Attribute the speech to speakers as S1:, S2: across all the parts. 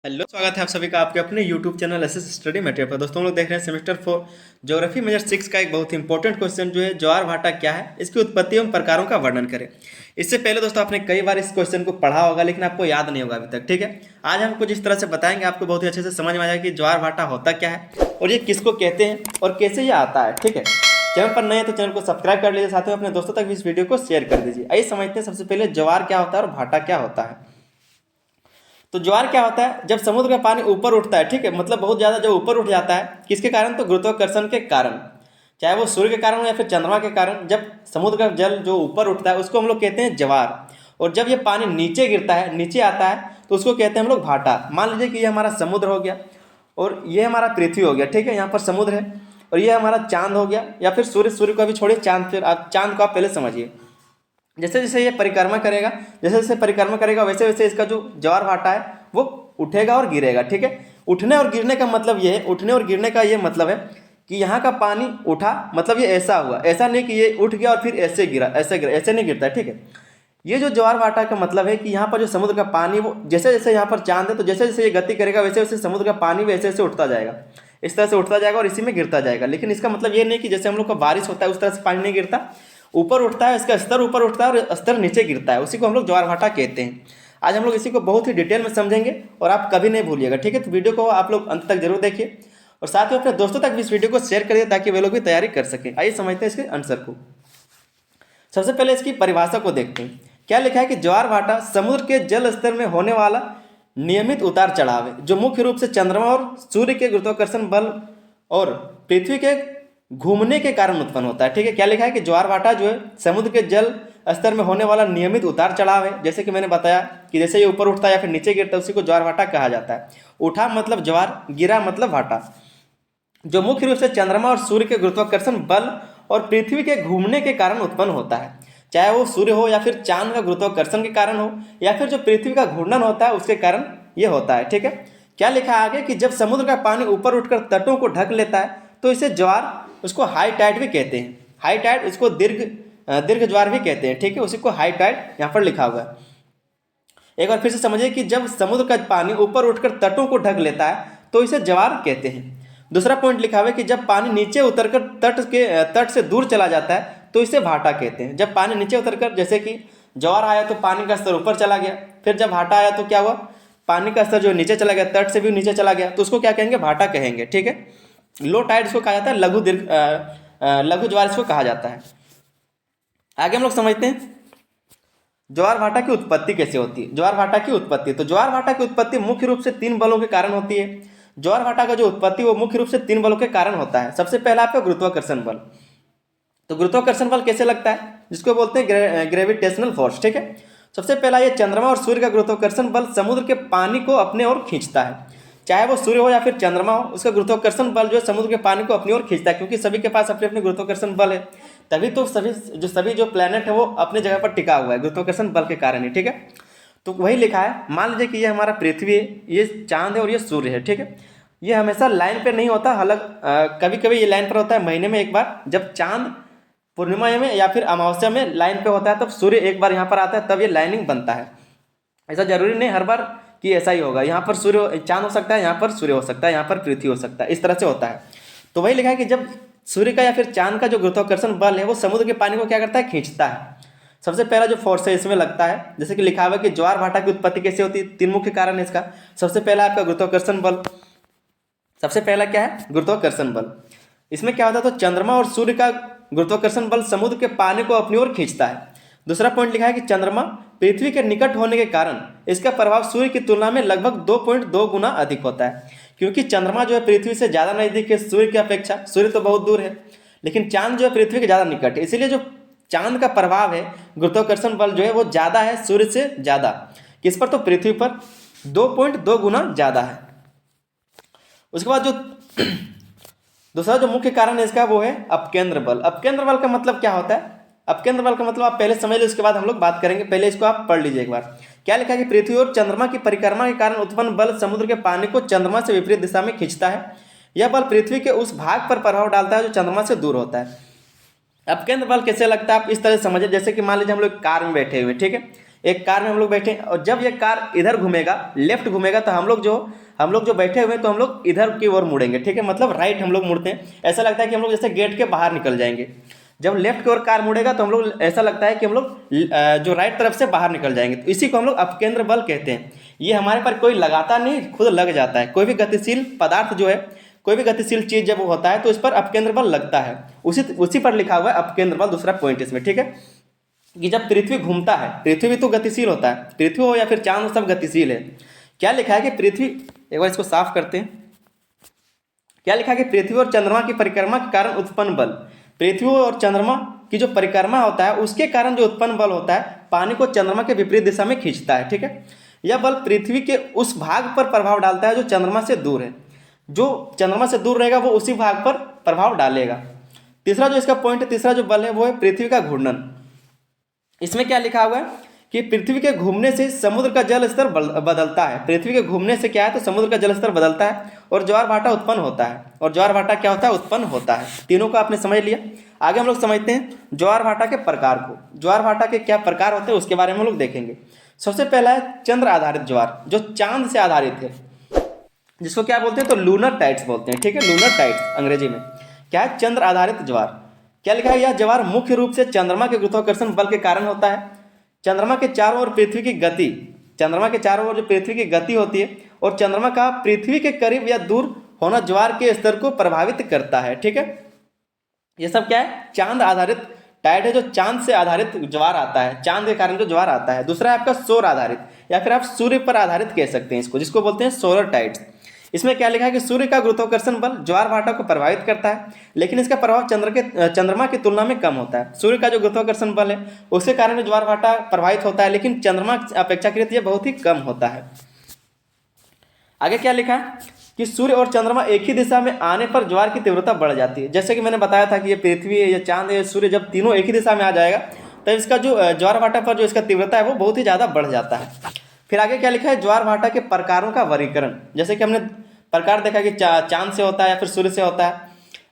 S1: Hello, स्वागत है आप सभी का आपके अपने YouTube channel SS study material पर। दोस्तों, हम लोग देख रहे हैं सेमेस्टर 4 ज्योग्राफी मेजर 6 का एक बहुत ही इंपॉर्टेंट क्वेश्चन जो है ज्वार भाटा क्या है, इसकी उत्पत्ति एवं प्रकारों का वर्णन करें। इससे पहले दोस्तों आपने कई बार इस क्वेश्चन को पढ़ा होगा लेकिन आपको याद नहीं होगा अभी तक। ठीक है, आज हम कुछ इस तरह से बताएंगे, आपको बहुत ही अच्छे से समझ में आ जाएगा कि ज्वार भाटा होता क्या है और ये किसको कहते हैं और कैसे ये आता है। ठीक है, चैनल पर नए हैं तो चैनल को सब्सक्राइब कर लीजिए, साथ में अपने दोस्तों तक भी इस वीडियो को शेयर कर दीजिए। आइए समझते हैं सबसे पहले ज्वार क्या होता है और भाटा क्या होता है। तो ज्वार क्या होता है? जब समुद्र का पानी ऊपर उठता है, ठीक है, मतलब बहुत ज़्यादा जब ऊपर उठ जाता है, किसके कारण? तो गुरुत्वाकर्षण के कारण, चाहे वो सूर्य के कारण हो या फिर चंद्रमा के कारण। जब समुद्र का जल जो ऊपर उठता है उसको हम लोग कहते हैं ज्वार, और जब ये पानी नीचे गिरता है, नीचे आता है, तो उसको कहते हैं हम लोग भाटा। मान लीजिए कि ये हमारा समुद्र हो गया और ये हमारा पृथ्वी हो गया। ठीक है, यहाँ पर समुद्र है और ये हमारा चांद हो गया, या फिर सूर्य। सूर्य को अभी छोड़िए, चांद, फिर आप चांद को आप पहले समझिए। जैसे जैसे ये परिक्रमा करेगा, जैसे जैसे परिक्रमा करेगा, वैसे वैसे इसका जो ज्वार भाटा है वो उठेगा और गिरेगा। ठीक है, उठने और गिरने का मतलब ये है, उठने और गिरने का ये मतलब है कि यहाँ का पानी उठा, मतलब ये ऐसा हुआ, ऐसा नहीं कि ये उठ गया और फिर ऐसे गिरा, ऐसे गिरा, ऐसे नहीं गिरता है। ठीक है, ये जो ज्वार भाटा का मतलब है कि यहाँ पर जो समुद्र का पानी, वो जैसे जैसे यहाँ पर चांद है तो जैसे जैसे ये गति करेगा वैसे वैसे समुद्र का पानी वैसे वैसे उठता जाएगा, इस तरह से उठता जाएगा और इसी में गिरता जाएगा। लेकिन इसका मतलब ये नहीं कि जैसे हम लोग का बारिश होता है उस तरह से पानी नहीं गिरता, ऊपर उठता है, इसका स्तर ऊपर उठता है और स्तर नीचे गिरता है, उसी को हम लोग ज्वार भाटा कहते हैं। आज हम लोग इसी को बहुत ही डिटेल में समझेंगे और आप कभी नहीं भूलिएगा। ठीक है, तो वीडियो को आप लोग अंत तक जरूर देखिए और साथ ही अपने दोस्तों तक भी इस वीडियो को शेयर करिए ताकि वे लोग भी तैयारी कर सकें। आइए समझते हैं इसके आंसर को। सबसे पहले इसकी परिभाषा को देखते हैं। क्या लिखा है कि ज्वार भाटा समुद्र के जल स्तर में होने वाला नियमित उतार चढ़ाव है जो मुख्य रूप से चंद्रमा और सूर्य के गुरुत्वाकर्षण बल और पृथ्वी के घूमने के कारण उत्पन्न होता है। ठीक है, क्या लिखा है कि ज्वार भाटा जो है समुद्र के जल स्तर में होने वाला नियमित उतार चढ़ाव है। जैसे कि मैंने बताया कि जैसे ये ऊपर उठता है या फिर नीचे गिरता है उसी को ज्वार भाटा कहा जाता है। उठा मतलब ज्वार, गिरा मतलब भाटा, जो मुख्य रूप से चंद्रमा और सूर्य के गुरुत्वाकर्षण बल और पृथ्वी के घूमने के कारण उत्पन्न होता है। चाहे वो सूर्य हो या फिर चांद का गुरुत्वाकर्षण के कारण हो या फिर जो पृथ्वी का घूर्णन होता है उसके कारण ये होता है। ठीक है, क्या लिखा है आगे कि जब समुद्र का पानी ऊपर उठकर तटों को ढक लेता है तो इसे ज्वार, उसको हाई टाइड भी कहते हैं। हाई टाइड, इसको दीर्घ ज्वार भी कहते हैं। ठीक है, उसी को हाई टाइड यहाँ पर लिखा हुआ है। एक बार फिर से समझिए कि जब समुद्र का पानी ऊपर उठकर तटों को ढक लेता है तो इसे ज्वार कहते हैं। दूसरा पॉइंट लिखा हुआ है कि जब पानी नीचे उतरकर तट से दूर चला जाता है तो इसे भाटा कहते हैं। जब पानी नीचे उतरकर, जैसे कि ज्वार आया तो पानी का स्तर ऊपर चला गया, फिर जब भाटा आया तो क्या हुआ, पानी का स्तर जो नीचे चला गया, तट से भी नीचे चला गया, तो उसको क्या कहेंगे? भाटा कहेंगे। ठीक है, लो टाइड इसको कहा जाता है, लघु ज्वार इसको कहा जाता है। आगे हम लोग समझते हैं ज्वार भाटा की उत्पत्ति कैसे होती है। ज्वार भाटा की उत्पत्ति, तो ज्वार भाटा की उत्पत्ति मुख्य रूप से 3 बलों के कारण होती है। ज्वार भाटा का जो उत्पत्ति वो मुख्य रूप से 3 बलों के कारण होता है। सबसे पहला आपका गुरुत्वाकर्षण बल। तो गुरुत्वाकर्षण बल कैसे लगता है? जिसको बोलते हैं ग्रेविटेशनल फोर्स। ठीक है, सबसे पहला ये चंद्रमा और सूर्य का गुरुत्वाकर्षण बल समुद्र के पानी को अपने ओर खींचता है। चाहे वो सूर्य हो या फिर चंद्रमा हो, उसका गुरुत्वाकर्षण बल जो है समुद्र के पानी को अपनी ओर खींचता है, क्योंकि सभी के पास अपने अपने गुरुत्वाकर्षण बल है। तभी तो सभी जो प्लेनेट है वो अपनी जगह पर टिका हुआ है, गुरुत्वाकर्षण बल के कारण ही। ठीक है, तो वही लिखा है। मान लीजिए कि ये हमारा पृथ्वी है, ये चांद है और ये सूर्य है। ठीक है, ये हमेशा लाइन पे नहीं होता, हालांकि कभी कभी ये लाइन पर होता है महीने में एक बार, जब चांद पूर्णिमा में या फिर अमावस्या में लाइन पे होता है, तब सूर्य एक बार यहाँ पर आता है, तब ये लाइनिंग बनता है। ऐसा जरूरी नहीं हर बार कि ऐसा ही होगा, यहाँ पर सूर्य चांद हो सकता है, यहाँ पर सूर्य हो सकता है, यहाँ पर पृथ्वी हो सकता है, इस तरह से होता है। तो वही लिखा है कि जब सूर्य का या फिर चांद का जो गुरुत्वाकर्षण बल है वो समुद्र के पानी को क्या करता है? खींचता है। सबसे पहला जो फोर्स है इसमें लगता है, जैसे कि लिखा हुआ है कि ज्वार भाटा की उत्पत्ति कैसे होती है। 3 मुख्य कारण है इसका। सबसे पहला आपका गुरुत्वाकर्षण बल। सबसे पहला क्या है? गुरुत्वाकर्षण बल। इसमें क्या होता है? तो चंद्रमा और सूर्य का गुरुत्वाकर्षण बल समुद्र के पानी को अपनी ओर खींचता है। दूसरा पॉइंट लिखा है कि चंद्रमा पृथ्वी के निकट होने के कारण इसका प्रभाव सूर्य की तुलना में लगभग 2.2 गुना अधिक होता है, क्योंकि चंद्रमा जो है पृथ्वी से ज़्यादा नजदीक है सूर्य की अपेक्षा। सूर्य तो बहुत दूर है, लेकिन चांद जो है पृथ्वी के ज़्यादा निकट है, इसीलिए जो चांद का प्रभाव है, गुरुत्वाकर्षण बल जो है वो ज़्यादा है सूर्य से ज़्यादा। किस पर? तो पृथ्वी पर 2.2 गुना ज़्यादा है। उसके बाद जो दूसरा जो मुख्य कारण है इसका वो है अपकेंद्र बल। अपकेंद्र बल का मतलब क्या होता है? अपकेंद्र बल का मतलब आप पहले समझ लो, उसके बाद हम लोग बात करेंगे। पहले इसको आप पढ़ लीजिए एक बार। क्या लिखा है कि पृथ्वी और चंद्रमा की परिक्रमा के कारण उत्पन्न बल समुद्र के पानी को चंद्रमा से विपरीत दिशा में खींचता है। यह बल पृथ्वी के उस भाग पर प्रभाव डालता है जो चंद्रमा से दूर होता है। अपकेंद्र बल कैसे लगता है आप इस तरह से समझिए। जैसे कि मान लीजिए हम लोग कार में बैठे हुए, ठीक है, एक कार में हम लोग बैठे हैं, और जब ये कार इधर घूमेगा, लेफ्ट घूमेगा, तो हम लोग जो बैठे हुए हैं तो हम लोग इधर की ओर मुड़ेंगे, ठीक है, मतलब राइट हम लोग मुड़ते हैं। ऐसा लगता है कि हम लोग जैसे गेट के बाहर निकल जाएंगे। जब लेफ्ट की ओर कार मुड़ेगा तो हम लोग ऐसा लगता है कि हम लोग जो राइट तरफ से बाहर निकल जाएंगे। तो इसी को हम लोग अपकेंद्र बल कहते हैं। ये हमारे पर कोई लगाता नहीं, खुद लग जाता है। कोई भी गतिशील पदार्थ जो है, कोई भी गतिशील चीज जब होता है तो इस पर अपकेंद्र बल लगता है। उसी पर लिखा हुआ है अपकेंद्र बल, दूसरा पॉइंट इसमें, ठीक है। कि जब पृथ्वी घूमता है, पृथ्वी भी तो गतिशील होता है, पृथ्वी हो या फिर चांद हो, सब गतिशील है। क्या लिखा है कि पृथ्वी, एक बार इसको साफ करते हैं। क्या लिखा है कि पृथ्वी और चंद्रमा की परिक्रमा के कारण उत्पन्न बल, पृथ्वी और चंद्रमा की जो परिक्रमा होता है उसके कारण जो उत्पन्न बल होता है, पानी को चंद्रमा के विपरीत दिशा में खींचता है, ठीक है। यह बल पृथ्वी के उस भाग पर प्रभाव डालता है जो चंद्रमा से दूर है। जो चंद्रमा से दूर रहेगा वो उसी भाग पर प्रभाव डालेगा। तीसरा जो इसका पॉइंट है, तीसरा जो बल है वो है पृथ्वी का घूर्णन। इसमें क्या लिखा हुआ है कि पृथ्वी के घूमने से समुद्र का जल स्तर बदलता है। पृथ्वी के घूमने से क्या है, तो समुद्र का जल स्तर बदलता है और ज्वार भाटा उत्पन्न होता है। और ज्वार भाटा क्या होता है, उत्पन्न होता है। तीनों को आपने समझ लिया। आगे हम लोग समझते हैं ज्वार भाटा के प्रकार को। ज्वार भाटा के क्या प्रकार होते हैं उसके बारे में हम लोग देखेंगे। सबसे पहला है चंद्र आधारित ज्वार, जो चांद से आधारित है, जिसको क्या बोलते हैं, तो लूनर टाइड्स बोलते हैं, ठीक है। लूनर टाइड्स अंग्रेजी में क्या है, चंद्र आधारित ज्वार। क्या लिखा है, यह ज्वार मुख्य रूप से चंद्रमा के गुरुत्वाकर्षण बल के कारण होता है। चंद्रमा के चारों ओर पृथ्वी की गति, चंद्रमा के चारों ओर जो पृथ्वी की गति होती है और चंद्रमा का पृथ्वी के करीब या दूर होना ज्वार के स्तर को प्रभावित करता है, ठीक है। ये सब क्या है, चांद आधारित टाइड है, जो चांद से आधारित ज्वार आता है, चांद के कारण जो ज्वार आता है। दूसरा है आपका सौर आधारित, या फिर आप सूर्य पर आधारित कह सकते हैं इसको, जिसको बोलते हैं सोलर टाइड्स। इसमें क्या लिखा है कि सूर्य का गुरुत्वाकर्षण बल ज्वार भाटा को प्रभावित करता है, लेकिन इसका प्रभाव चंद्रमा की तुलना में कम होता है। सूर्य का जो गुरुत्वाकर्षण बल है उसके कारण ज्वार भाटा प्रभावित होता है, लेकिन चंद्रमा अपेक्षाकृत यह बहुत ही कम होता है। आगे क्या लिखा है कि सूर्य और चंद्रमा एक ही दिशा में आने पर ज्वार की तीव्रता बढ़ जाती है। जैसे कि मैंने बताया था कि ये पृथ्वी है, ये चांद है, सूर्य, जब तीनों एक ही दिशा में आ जाएगा तब इसका जो ज्वार भाटा पर जो इसका तीव्रता है वो बहुत ही ज़्यादा बढ़ जाता है। फिर आगे क्या लिखा है, ज्वार भाटा के प्रकारों का वर्गीकरण। जैसे कि हमने प्रकार देखा कि चांद से होता है या फिर सूर्य से होता है।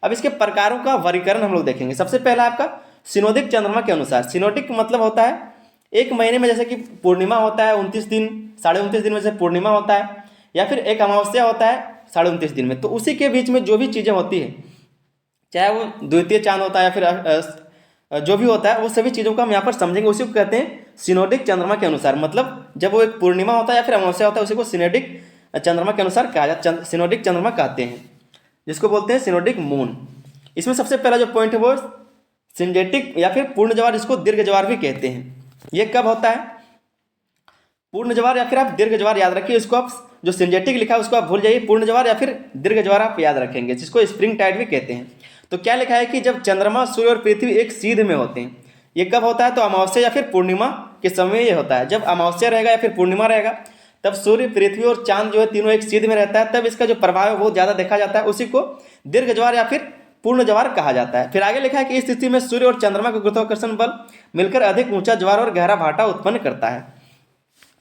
S1: अब इसके प्रकारों का वर्गीकरण हम लोग देखेंगे। सबसे पहला आपका सिनोडिक चंद्रमा के अनुसार। सिनोडिक मतलब होता है एक महीने में, जैसे कि पूर्णिमा होता है 29 दिन, 29.5 दिन में से पूर्णिमा होता है, या फिर एक अमावस्या होता है 29.5 दिन में। तो उसी के बीच में जो भी चीज़ें होती है, चाहे वो द्वितीय चांद होता है या फिर जो भी होता है, वो सभी चीज़ों को हम यहाँ पर समझेंगे। उसी को कहते हैं सिनोडिक चंद्रमा के अनुसार। मतलब जब वो एक पूर्णिमा होता है या फिर अमावस्या होता है, उसी को सिनोडिक चंद्रमा के अनुसार कहा जाता है, सिनोडिक चंद्रमा कहते हैं, जिसको बोलते हैं सिनोडिक मून। इसमें सबसे पहला जो पॉइंट है वो सिंजेटिक या फिर पूर्ण ज्वार, जिसको दीर्घ ज्वार भी कहते हैं। ये कब होता है, पूर्ण ज्वार या फिर आप दीर्घ ज्वार याद रखिए। इसको आप जो सिंजेटिक लिखा है उसको आप भूल जाइए, पूर्ण ज्वार या फिर दीर्घ ज्वार आप याद रखेंगे, जिसको स्प्रिंग टाइड भी कहते हैं। तो क्या लिखा है कि जब चंद्रमा, सूर्य और पृथ्वी एक सीध में होते हैं। ये कब होता है, तो अमावस्या या फिर पूर्णिमा के समय ये होता है। जब अमावस्या रहेगा या फिर पूर्णिमा रहेगा तब सूर्य, पृथ्वी और चांद जो है तीनों एक सीध में रहता है, तब इसका जो प्रभाव है बहुत ज़्यादा देखा जाता है। उसी को दीर्घ ज्वार या फिर पूर्ण ज्वार कहा जाता है। फिर आगे लिखा है कि इस स्थिति में सूर्य और चंद्रमा का गुरुत्वाकर्षण बल मिलकर अधिक ऊंचा ज्वार और गहरा भाटा उत्पन्न करता है।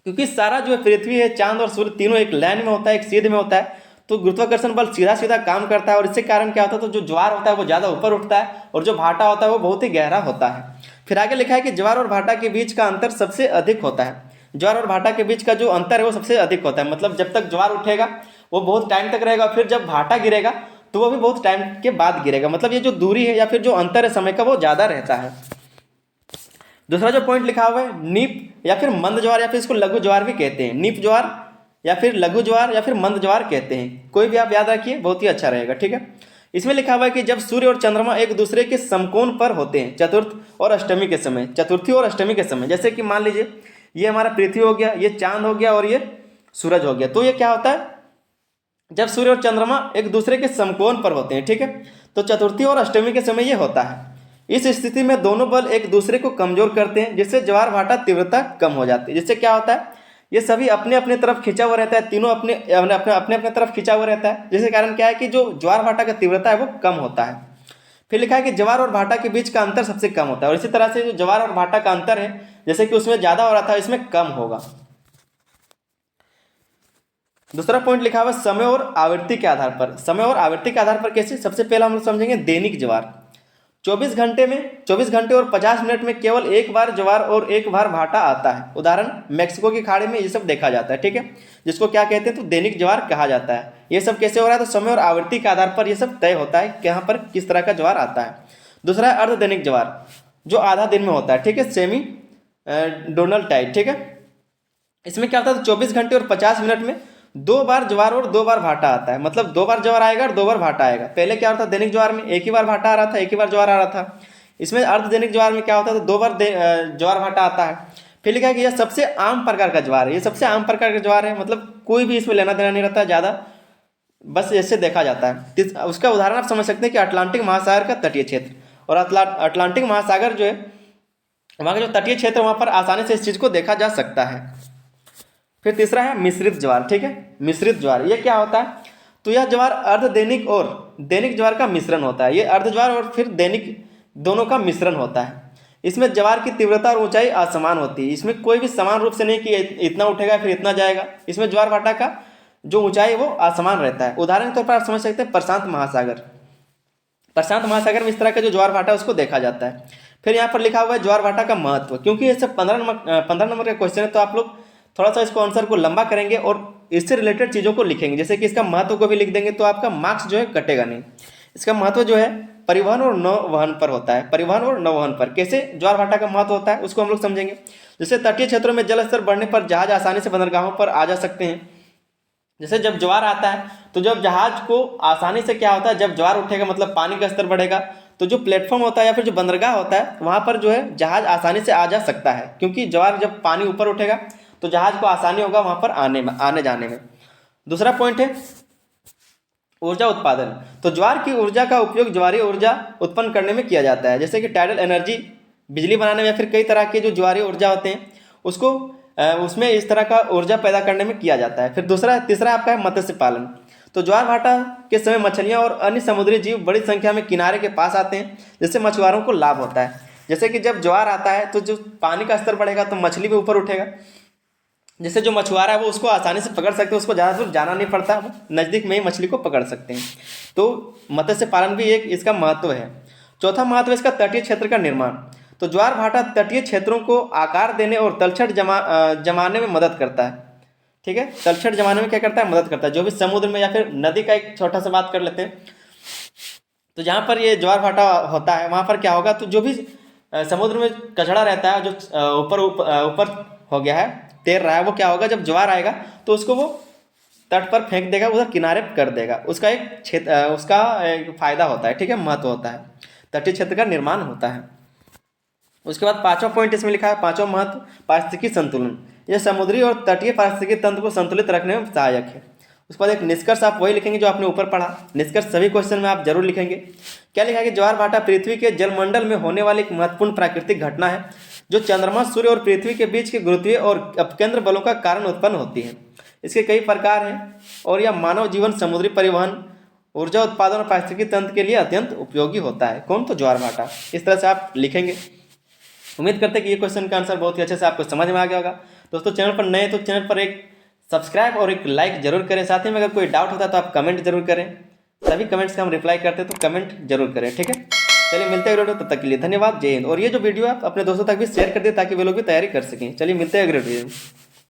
S1: क्योंकि सारा जो है पृथ्वी है, चांद और सूर्य तीनों एक लाइन में होता है, एक सीध में होता है, तो गुरुत्वाकर्षण बल सीधा सीधा काम करता है। और इससे कारण क्या होता है, तो जो ज्वार होता है वो ज़्यादा ऊपर उठता है और जो भाटा होता है वो बहुत ही गहरा होता है। फिर आगे लिखा है कि ज्वार और भाटा के बीच का अंतर सबसे अधिक होता है। ज्वार और भाटा के बीच का जो अंतर है वो सबसे अधिक होता है। मतलब जब तक ज्वार उठेगा वो बहुत टाइम तक रहेगा, फिर जब भाटा गिरेगा तो वो भी बहुत टाइम के बाद गिरेगा। मतलब ये जो दूरी है या फिर जो अंतर है समय का, वो ज़्यादा रहता है। दूसरा जो पॉइंट लिखा हुआ है नीप या फिर मंद ज्वार, या फिर इसको लघु ज्वार भी कहते हैं। नीप ज्वार या फिर लघु ज्वार या फिर मंद ज्वार कहते हैं। कोई भी आप याद रखिए, बहुत ही अच्छा रहेगा, ठीक है। इसमें लिखा हुआ है कि जब सूर्य और चंद्रमा एक दूसरे के समकोण पर होते हैं, चतुर्थ और अष्टमी के समय, चतुर्थी और अष्टमी के समय। जैसे कि मान लीजिए ये हमारा पृथ्वी हो गया, ये चांद हो गया और ये सूरज हो गया। तो ये क्या होता है, जब सूर्य और चंद्रमा एक दूसरे के समकोण पर होते हैं, ठीक है, तो चतुर्थी और अष्टमी के समय ये होता है। इस स्थिति में दोनों बल एक दूसरे को कमजोर करते हैं, जिससे ज्वार भाटा तीव्रता कम हो जाती है। जिससे क्या होता है, ये सभी अपने अपने तरफ खिंचा हुआ रहता है, तीनों अपने अपने तरफ खिंचा हुआ रहता है, जिसके कारण क्या है कि जो ज्वार भाटा का तीव्रता है वो कम होता है। फिर लिखा है कि ज्वार और भाटा के बीच का अंतर सबसे कम होता है। और इसी तरह से जो ज्वार और भाटा का अंतर है, जैसे कि उसमें ज़्यादा हो रहा था, इसमें कम होगा। दूसरा पॉइंट लिखा हुआ समय और आवृत्ति के आधार पर। समय और आवृत्ति के आधार पर कैसे, सबसे पहला हम लोग समझेंगे दैनिक ज्वार। 24 घंटे और 50 मिनट में केवल एक बार ज्वार और एक बार भाटा आता है। उदाहरण, मैक्सिको की खाड़ी में ये सब देखा जाता है, ठीक है, जिसको क्या कहते हैं, तो दैनिक ज्वार कहा जाता है। ये सब कैसे हो रहा है, तो समय और आवृत्ति के आधार पर ये सब तय होता है कि यहाँ पर किस तरह का ज्वार आता है। दूसरा है अर्ध दैनिक ज्वार, जो आधा दिन में होता है, ठीक है, सेमी डोनल टाइप, ठीक है। इसमें क्या होता है, तो 24 घंटे और 50 मिनट में 2 बार ज्वार और 2 बार भाटा आता है। मतलब 2 बार ज्वार आएगा और 2 बार भाटा आएगा। पहले क्या होता था, दैनिक ज्वार में एक ही बार भाटा आ रहा था, एक ही बार ज्वार आ रहा था। इसमें अर्ध दैनिक ज्वार में क्या होता है, तो 2 बार ज्वार भाटा आता है। फिर लिखा है कि यह सबसे आम प्रकार का ज्वार है। ये सबसे आम प्रकार का ज्वार है, मतलब कोई भी इसमें लेना देना नहीं रहता ज़्यादा, बस ऐसे देखा जाता है। उसका उदाहरण आप समझ सकते हैं कि अटलांटिक महासागर का तटीय क्षेत्र, और अटलांटिक महासागर जो है, वहाँ का जो तटीय क्षेत्र, वहाँ पर आसानी से इस चीज़ को देखा जा सकता है। फिर तीसरा है मिश्रित ज्वार, ठीक है, मिश्रित ज्वार। ये क्या होता है, तो यह ज्वार अर्ध दैनिक और दैनिक ज्वार का मिश्रण होता है। ये अर्ध ज्वार और फिर दैनिक दोनों का मिश्रण होता है। इसमें ज्वार की तीव्रता और ऊंचाई असमान होती है। इसमें कोई भी समान रूप से नहीं कि इतना उठेगा फिर इतना जाएगा। इसमें ज्वार भाटा का जो ऊंचाई वो असमान रहता है। उदाहरण के तौर पर आप समझ सकते हैं प्रशांत महासागर। प्रशांत महासागर में इस तरह का जो ज्वार भाटा है उसको देखा जाता है। फिर यहाँ पर लिखा हुआ है ज्वार भाटा का महत्व, क्योंकि ये सब 15 नंबर का क्वेश्चन है, तो आप लोग थोड़ा सा इसको आंसर को लंबा करेंगे और इससे रिलेटेड चीज़ों को लिखेंगे। जैसे कि इसका महत्व को भी लिख देंगे तो आपका मार्क्स जो है कटेगा नहीं। इसका महत्व जो है परिवहन और नौवहन पर होता है। परिवहन और नौवहन पर कैसे ज्वार भाटा का महत्व होता है उसको हम लोग समझेंगे। जैसे तटीय क्षेत्रों में जल स्तर बढ़ने पर जहाज आसानी से बंदरगाहों पर आ जा सकते हैं। जैसे जब ज्वार आता है तो जब जहाज को आसानी से क्या होता है, जब ज्वार उठेगा मतलब पानी का स्तर बढ़ेगा, तो जो प्लेटफॉर्म होता है या फिर जो बंदरगाह होता है वहाँ पर जो है जहाज आसानी से आ जा सकता है, क्योंकि ज्वार जब पानी ऊपर उठेगा तो जहाज को आसानी होगा वहाँ पर आने जाने में। दूसरा पॉइंट है ऊर्जा उत्पादन। तो ज्वार की ऊर्जा का उपयोग ज्वारीय ऊर्जा उत्पन्न करने में किया जाता है। जैसे कि टाइडल एनर्जी, बिजली बनाने में, या फिर कई तरह के जो ज्वारीय ऊर्जा होते हैं उसको उसमें इस तरह का ऊर्जा पैदा करने में किया जाता है। फिर तीसरा आपका है मत्स्य पालन। तो ज्वार भाटा के समय मछलियाँ और अन्य समुद्री जीव बड़ी संख्या में किनारे के पास आते हैं, जिससे मछुआरों को लाभ होता है। जैसे कि जब ज्वार आता है तो जो पानी का स्तर बढ़ेगा तो मछली भी ऊपर उठेगा, जिससे जो मछुआरा है वो उसको आसानी से पकड़ सकते हैं, उसको ज़्यादा दूर जाना नहीं पड़ता, वो नज़दीक में ही मछली को पकड़ सकते हैं। तो मत्स्य पालन भी एक इसका महत्व है। चौथा महत्व है इसका तटीय क्षेत्र का निर्माण। तो ज्वार भाटा तटीय क्षेत्रों को आकार देने और तलछट जमाने में मदद करता है, ठीक है। तलछट जमाने में क्या करता है, मदद करता है। जो भी समुद्र में या फिर नदी का एक छोटा सा बात कर लेते हैं, तो जहाँ पर ये ज्वार भाटा होता है वहाँ पर क्या होगा, तो जो भी समुद्र में कचड़ा रहता है, जो ऊपर हो गया है, तैर रहा है, वो क्या होगा, जब ज्वार आएगा तो उसको वो तट पर फेंक देगा, उधर किनारे कर देगा। उसका एक फायदा होता है, ठीक है, महत्व होता है, तटीय क्षेत्र का निर्माण होता है। उसके बाद 5वां पॉइंट इसमें लिखा है, 5वां महत्व पारिस्थितिकी संतुलन। यह समुद्री और तटीय पारिस्थितिकी तंत्र को संतुलित रखने में सहायक है। उसके बाद एक निष्कर्ष आप वही लिखेंगे जो आपने ऊपर पढ़ा। निष्कर्ष सभी क्वेश्चन में आप जरूर लिखेंगे। क्या लिखा है कि ज्वार भाटा पृथ्वी के जलमंडल में होने वाली एक महत्वपूर्ण प्राकृतिक घटना है, जो चंद्रमा, सूर्य और पृथ्वी के बीच के गुरुत्वीय और अपकेंद्र बलों का कारण उत्पन्न होती है। इसके कई प्रकार हैं और यह मानव जीवन, समुद्री परिवहन, ऊर्जा उत्पादन और पारिस्थितिकी तंत्र के लिए अत्यंत उपयोगी होता है। कौन, तो ज्वार भाटा। इस तरह से आप लिखेंगे। उम्मीद करते हैं कि ये क्वेश्चन का आंसर बहुत ही अच्छे से आपको समझ में आ गया होगा। दोस्तों चैनल पर नए तो चैनल पर एक सब्सक्राइब और एक लाइक जरूर करें। साथ ही में अगर कोई डाउट होता है तो आप कमेंट जरूर करें। सभी कमेंट्स का हम रिप्लाई करते हैं, तो कमेंट जरूर करें, ठीक है। चलिए मिलते हैं वीडियो, तब तक के लिए धन्यवाद, जय हिंद। और ये जो वीडियो आप अपने दोस्तों तक भी शेयर कर दें ताकि वे लोग भी तैयारी कर सकें। चलिए मिलते हैं अगले वीडियो में।